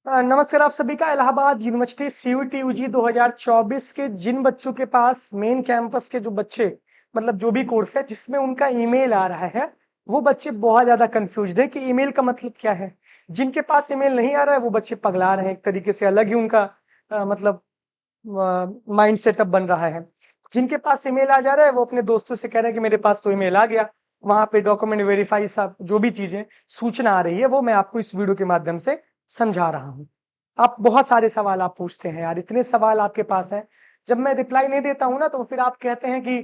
नमस्कार आप सभी का। इलाहाबाद यूनिवर्सिटी सीयूटी यूजी 2024 के जिन बच्चों के पास मेन कैंपस के जो बच्चे मतलब जो भी कोर्स है जिसमें उनका ईमेल आ रहा है, वो बच्चे बहुत ज्यादा कंफ्यूज्ड है कि ईमेल का मतलब क्या है। जिनके पास ईमेल नहीं आ रहा है वो बच्चे पगला रहे हैं, एक तरीके से अलग ही उनका मतलब माइंड सेटअप बन रहा है। जिनके पास ईमेल आ जा रहा है वो अपने दोस्तों से कह रहे हैं कि मेरे पास तो ईमेल आ गया, वहां पे डॉक्यूमेंट वेरीफाई सब जो भी चीजें सूचना आ रही है वो मैं आपको इस वीडियो के माध्यम से समझा रहा हूँ। आप बहुत सारे सवाल आप पूछते हैं यार, इतने सवाल आपके पास हैं। जब मैं रिप्लाई नहीं देता हूं ना तो फिर आप कहते हैं कि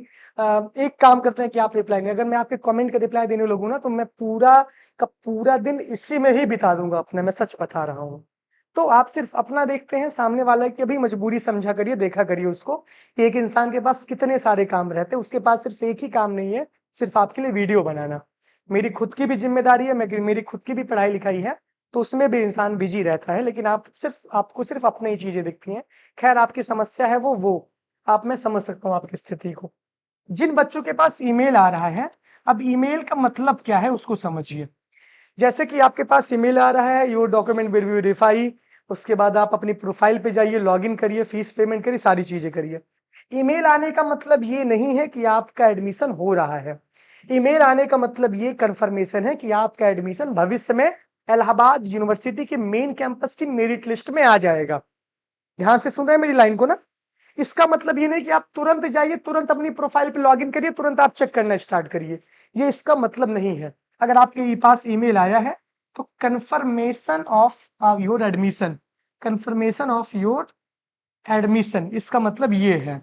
एक काम करते हैं कि आप रिप्लाई नहीं, अगर मैं आपके कमेंट का रिप्लाई देने लगूं ना तो मैं पूरा का पूरा दिन इसी में ही बिता दूंगा अपने, मैं सच बता रहा हूँ। तो आप सिर्फ अपना देखते हैं, सामने वाला की भी मजबूरी समझा करिए, देखा करिए उसको कि एक इंसान के पास कितने सारे काम रहते हैं, उसके पास सिर्फ एक ही काम नहीं है, सिर्फ आपके लिए वीडियो बनाना। मेरी खुद की भी जिम्मेदारी है, मेरी खुद की भी पढ़ाई लिखाई है, तो उसमें भी इंसान बिजी रहता है, लेकिन आपको सिर्फ अपनी ही चीजें दिखती हैं। खैर आपकी समस्या है वो आप, मैं समझ सकता हूँ आपकी स्थिति को। जिन बच्चों के पास ईमेल आ रहा है, अब ईमेल का मतलब क्या है उसको समझिए। जैसे कि आपके पास ईमेल आ रहा है, your document will be verify, उसके बाद आप अपनी प्रोफाइल पे जाइए, लॉगिन करिए, फीस पेमेंट करिए, सारी चीजें करिए। ईमेल आने का मतलब ये नहीं है कि आपका एडमिशन हो रहा है। ईमेल आने का मतलब ये कंफर्मेशन है कि आपका एडमिशन भविष्य में इलाहाबाद यूनिवर्सिटी के मेन कैंपस की मेरिट लिस्ट में आ जाएगा। ध्यान से सुन रहे हैं मेरी लाइन को ना। इसका मतलब ये नहीं कि आप तुरंत जाइए, तुरंत अपनी प्रोफाइल पे लॉगिन करिए, तुरंत आप चेक करना स्टार्ट करिए, ये इसका मतलब नहीं है। अगर आपके पास ईमेल आया है तो confirmation of your admission, confirmation of your admission, इसका मतलब ये है,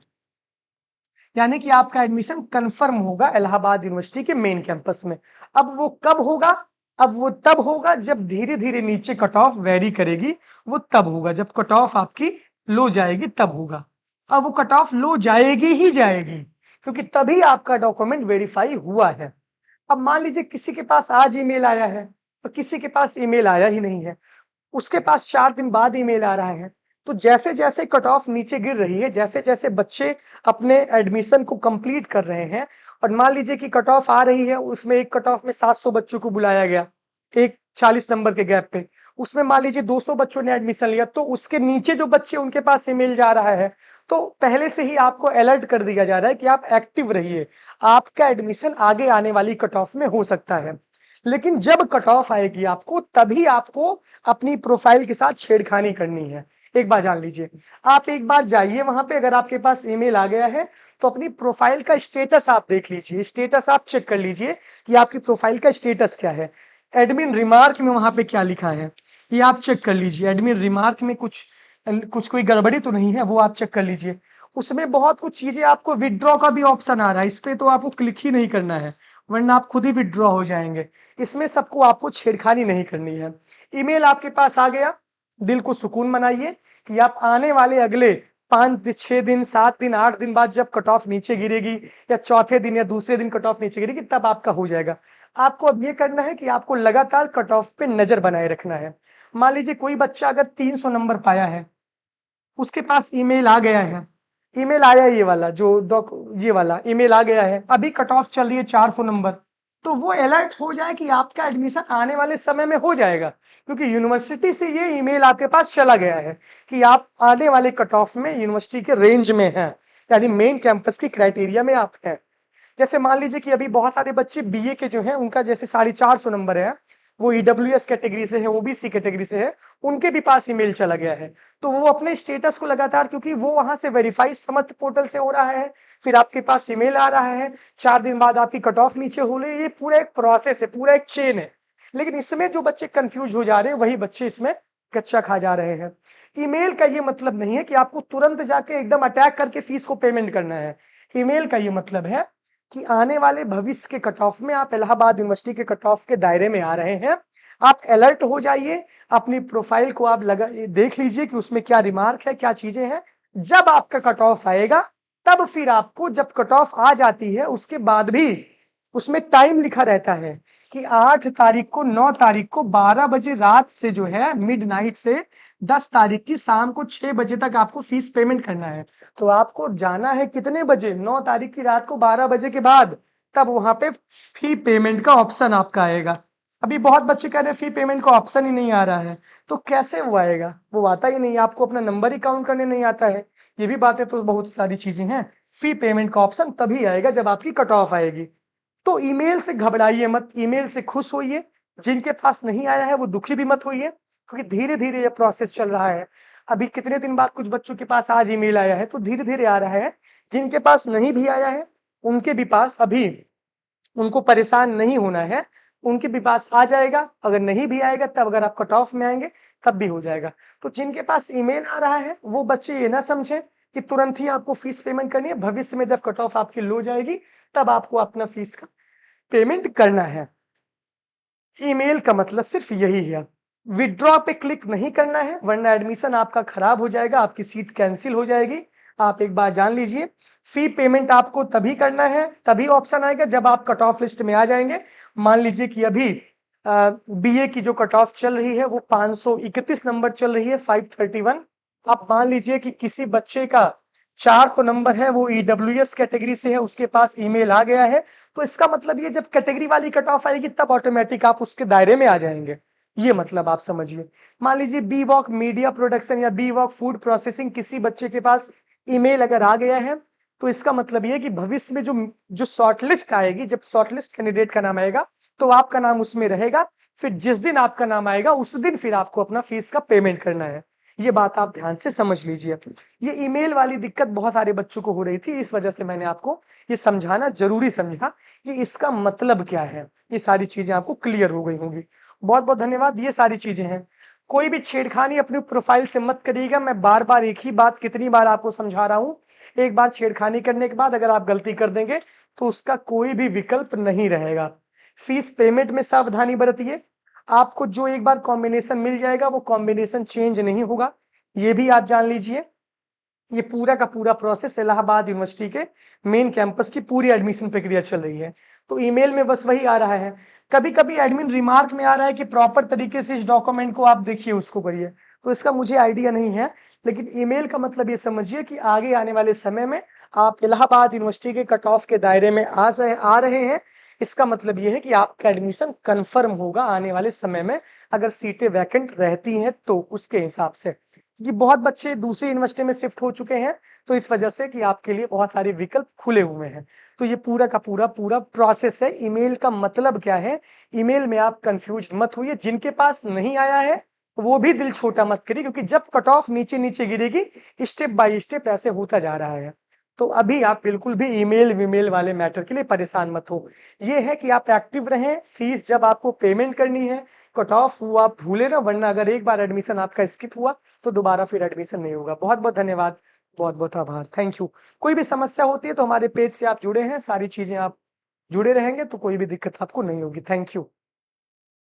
यानी कि आपका एडमिशन कंफर्म होगा इलाहाबाद यूनिवर्सिटी के मेन कैंपस में। अब वो कब होगा? अब वो तब होगा जब धीरे धीरे नीचे कट ऑफ वेरी करेगी, वो तब होगा जब कट ऑफ आपकी लो जाएगी, तब होगा। अब वो कट ऑफ लो जाएगी ही जाएगी, क्योंकि तभी आपका डॉक्यूमेंट वेरीफाई हुआ है। अब मान लीजिए किसी के पास आज ईमेल आया है और किसी के पास ईमेल आया ही नहीं है, उसके पास 4 दिन बाद ईमेल आ रहा है। तो जैसे जैसे कट ऑफ नीचे गिर रही है, जैसे जैसे बच्चे अपने एडमिशन को कंप्लीट कर रहे हैं, और मान लीजिए कि कट ऑफ आ रही है, उसमें एक कट ऑफ में 700 बच्चों को बुलाया गया, एक 40 नंबर के गैप पे, उसमें मान लीजिए 200 बच्चों ने एडमिशन लिया, तो उसके नीचे जो बच्चे उनके पास ईमेल जा रहा है, तो पहले से ही आपको अलर्ट कर दिया जा रहा है कि आप एक्टिव रहिए, आपका एडमिशन आगे आने वाली कट ऑफ में हो सकता है। लेकिन जब कट ऑफ आएगी आपको, तभी आपको अपनी प्रोफाइल के साथ छेड़खानी करनी है। एक बार जान लीजिए, आप एक बार जाइए वहां पे, अगर आपके पास ईमेल आ गया है तो अपनी प्रोफाइल का स्टेटस आप देख लीजिए, स्टेटस आप चेक कर लीजिए कि आपकी प्रोफाइल का स्टेटस क्या है। एडमिन रिमार्क में वहां पे क्या लिखा है ये आप चेक कर लीजिए। एडमिन रिमार्क में कुछ कुछ कोई गड़बड़ी तो नहीं है, वो आप चेक कर लीजिए। उसमें बहुत कुछ चीजें, आपको विदड्रॉ का भी ऑप्शन आ रहा है, इस पे तो आपको क्लिक ही नहीं करना है, वरना आप खुद ही विदड्रॉ हो जाएंगे। इसमें सबको आपको छेड़खानी नहीं करनी है। ईमेल आपके पास आ गया, दिल को सुकून मनाइए कि आप आने वाले अगले 5 6 दिन 7 दिन 8 दिन बाद जब कट ऑफ नीचे गिरेगी, या चौथे दिन या दूसरे दिन कट ऑफ नीचे गिरेगी, तब आपका हो जाएगा। आपको अब ये करना है कि आपको लगातार कट ऑफ पे नजर बनाए रखना है। मान लीजिए कोई बच्चा अगर 300 नंबर पाया है, उसके पास ईमेल आ गया है, ईमेल आया ये वाला जो डॉक ये वाला ईमेल आ गया है, अभी कट ऑफ चल रही है 400 नंबर, तो वो अलर्ट हो जाए कि आपका एडमिशन आने वाले समय में हो जाएगा, क्योंकि यूनिवर्सिटी से ये ईमेल आपके पास चला गया है कि आप आने वाले कट ऑफ में यूनिवर्सिटी के रेंज में हैं, यानी मेन कैंपस की क्राइटेरिया में आप हैं। जैसे मान लीजिए कि अभी बहुत सारे बच्चे बीए के जो हैं उनका जैसे 450 नंबर है, वो ईडब्ल्यूएस कैटेगरी से है, ओबीसी कैटेगरी से है, उनके भी पास ईमेल चला गया है, तो वो अपने स्टेटस को लगातार, क्योंकि वो वहां से वेरीफाई समर्थ पोर्टल से हो रहा है, फिर आपके पास ईमेल आ रहा है, 4 दिन बाद आपकी कट ऑफ नीचे हो रही है, ये पूरा एक प्रोसेस है, पूरा एक चेन है। लेकिन इसमें जो बच्चे कंफ्यूज हो जा रहे हैं वही बच्चे इसमें कच्चा खा जा रहे हैं। ईमेल का ये मतलब नहीं है कि आपको तुरंत जाके एकदम अटैक करके फीस को पेमेंट करना है। ईमेल का ये मतलब है कि आने वाले भविष्य के कट ऑफ में आप इलाहाबाद यूनिवर्सिटी के कट ऑफ के दायरे में आ रहे हैं। आप अलर्ट हो जाइए, अपनी प्रोफाइल को आप देख लीजिए कि उसमें क्या रिमार्क है, क्या चीजें हैं। जब आपका कट ऑफ आएगा, तब फिर आपको, जब कट ऑफ आ जाती है उसके बाद भी उसमें टाइम लिखा रहता है कि 8 तारीख को, 9 तारीख को 12 बजे रात से जो है, मिडनाइट से 10 तारीख की शाम को 6 बजे तक आपको फीस पेमेंट करना है। तो आपको जाना है कितने बजे? 9 तारीख की रात को 12 बजे के बाद, तब वहां पे फी पेमेंट का ऑप्शन आपका आएगा। अभी बहुत बच्चे कह रहे हैं फी पेमेंट का ऑप्शन ही नहीं आ रहा है, तो कैसे वो आएगा? वो आता ही नहीं है, आपको अपना नंबर ही काउंट करने नहीं आता है। ये भी बातें तो बहुत सारी चीजें हैं। फी पेमेंट का ऑप्शन तभी आएगा जब आपकी कट ऑफ आएगी। तो ईमेल से घबराइए मत, ईमेल से खुश होइए। जिनके पास नहीं आया है वो दुखी भी मत होइए, क्योंकि धीरे धीरे ये प्रोसेस चल रहा है। अभी कितने दिन बाद कुछ बच्चों के पास आज ईमेल आया है, तो धीरे धीरे आ रहा है। जिनके पास नहीं भी आया है उनके भी पास अभी, उनको परेशान नहीं होना है, उनके भी पास आ जाएगा। अगर नहीं भी आएगा तब अगर आप कट ऑफ में आएंगे तब भी हो जाएगा। तो जिनके पास ईमेल आ रहा है वो बच्चे ये ना समझे कि तुरंत ही आपको फीस पेमेंट करनी है। भविष्य में जब कट ऑफ आपकी लो जाएगी तब आपको अपना फीस का पेमेंट करना है। ईमेल का मतलब सिर्फ यही है। विड्रॉ पे क्लिक नहीं करना है, वरना एडमिशन आपका खराब हो जाएगा, आपकी सीट कैंसिल हो जाएगी। आप एक बार जान लीजिए, फी पेमेंट आपको तभी करना है, तभी ऑप्शन आएगा जब आप कट ऑफ लिस्ट में आ जाएंगे। मान लीजिए कि अभी बीए की जो कट ऑफ चल रही है वो 531 नंबर चल रही है, 531। आप मान लीजिए कि किसी बच्चे का 400 नंबर है, वो ईडब्ल्यूएस कैटेगरी से है, उसके पास ईमेल आ गया है। तो इसका मतलब ये जब कैटेगरी वाली कट ऑफ आएगी तब ऑटोमेटिक आप उसके दायरे में आ जाएंगे। ये मतलब आप समझिए। मान लीजिए बी वॉक मीडिया प्रोडक्शन या बी वॉक फूड प्रोसेसिंग किसी बच्चे के पास ईमेल अगर आ गया है, तो इसका मतलब ये कि भविष्य में जो जो शॉर्टलिस्ट आएगी, जब शॉर्टलिस्ट कैंडिडेट का नाम आएगा तो आपका नाम उसमें रहेगा। फिर जिस दिन आपका नाम आएगा उस दिन फिर आपको अपना फीस का पेमेंट करना है। ये बात आप ध्यान से समझ लीजिए। ये ईमेल वाली दिक्कत बहुत सारे बच्चों को हो रही थी, इस वजह से मैंने आपको ये समझाना जरूरी समझा कि इसका मतलब क्या है। ये सारी चीजें आपको क्लियर हो गई होंगी। बहुत बहुत धन्यवाद। ये सारी चीजें हैं। कोई भी छेड़खानी अपनी प्रोफाइल से मत करिएगा। मैं बार बार एक ही बात कितनी बार आपको समझा रहा हूं। एक बार छेड़खानी करने के बाद अगर आप गलती कर देंगे तो उसका कोई भी विकल्प नहीं रहेगा। फीस पेमेंट में सावधानी बरतिए। आपको जो एक बार कॉम्बिनेशन मिल जाएगा वो कॉम्बिनेशन चेंज नहीं होगा, ये भी आप जान लीजिए। ये पूरा का पूरा प्रोसेस इलाहाबाद यूनिवर्सिटी के मेन कैंपस की पूरी एडमिशन प्रक्रिया चल रही है। तो ईमेल में बस वही आ रहा है। कभी कभी एडमिन रिमार्क में आ रहा है कि प्रॉपर तरीके से इस डॉक्यूमेंट को आप देखिए, उसको करिए, तो इसका मुझे आइडिया नहीं है। लेकिन ईमेल का मतलब ये समझिए कि आगे आने वाले समय में आप इलाहाबाद यूनिवर्सिटी के कट ऑफ के दायरे में आ रहे हैं। इसका मतलब ये है कि आपका एडमिशन कंफर्म होगा आने वाले समय में, अगर सीटें वैकेंट रहती हैं तो उसके हिसाब से। कि बहुत बच्चे दूसरी यूनिवर्सिटी में शिफ्ट हो चुके हैं, तो इस वजह से कि आपके लिए बहुत सारे विकल्प खुले हुए हैं। तो ये पूरा का पूरा पूरा प्रोसेस है। ईमेल का मतलब क्या है, ईमेल में आप कंफ्यूज मत होइए। जिनके पास नहीं आया है वो भी दिल छोटा मत करिए, क्योंकि जब कट ऑफ नीचे नीचे गिरेगी स्टेप बाय स्टेप ऐसे होता जा रहा है। तो अभी आप बिल्कुल भी ईमेल विमेल वाले मैटर के लिए परेशान मत हो। ये है कि आप एक्टिव रहें। फीस जब आपको पेमेंट करनी है, कट ऑफ हुआ आप भूले ना, वरना अगर एक बार एडमिशन आपका स्किप हुआ तो दोबारा फिर एडमिशन नहीं होगा। बहुत बहुत धन्यवाद, बहुत बहुत आभार, थैंक यू। कोई भी समस्या होती है तो हमारे पेज से आप जुड़े हैं, सारी चीजें आप जुड़े रहेंगे तो कोई भी दिक्कत आपको नहीं होगी। Thank you.